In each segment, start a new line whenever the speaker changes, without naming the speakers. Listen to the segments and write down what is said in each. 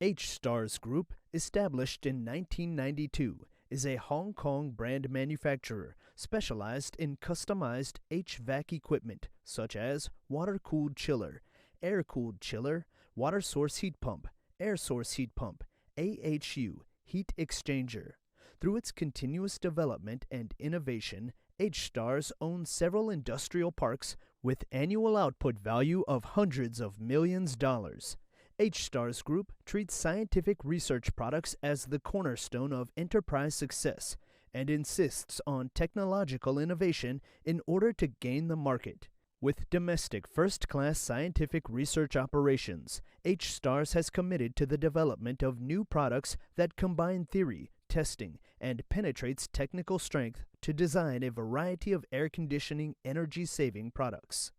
H-Stars Group, established in 1992, is a Hong Kong brand manufacturer specialized in customized HVAC equipment such as water-cooled chiller, air-cooled chiller, water source heat pump, air source heat pump, AHU, heat exchanger. Through its continuous development and innovation, H-Stars owns several industrial parks with annual output value of hundreds of millions dollars. H-Stars Group treats scientific research products as the cornerstone of enterprise success and insists on technological innovation in order to gain the market. With domestic first-class scientific research operations, H-Stars has committed to the development of new products that combine theory, testing, and penetrates technical strength to design a variety of air conditioning energy-saving products.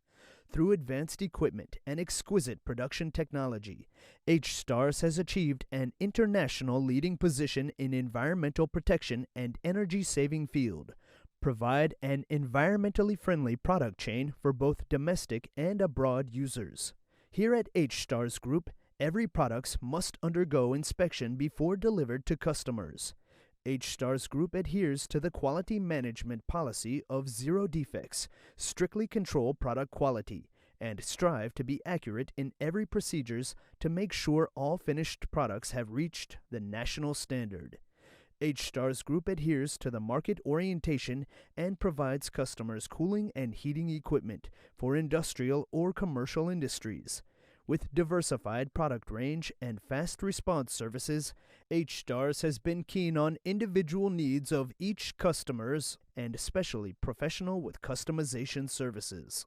Through advanced equipment and exquisite production technology, H-Stars has achieved an international leading position in environmental protection and energy-saving field. Provide an environmentally friendly product chain for both domestic and abroad users. Here at H-Stars Group, every product must undergo inspection before delivered to customers. H-Stars Group adheres to the quality management policy of zero defects, strictly control product quality, and strive to be accurate in every procedures to make sure all finished products have reached the national standard. H-Stars Group adheres to the market orientation and provides customers cooling and heating equipment for industrial or commercial industries. With diversified product range and fast response services, H-Stars has been keen on individual needs of each customers and especially professional with customization services.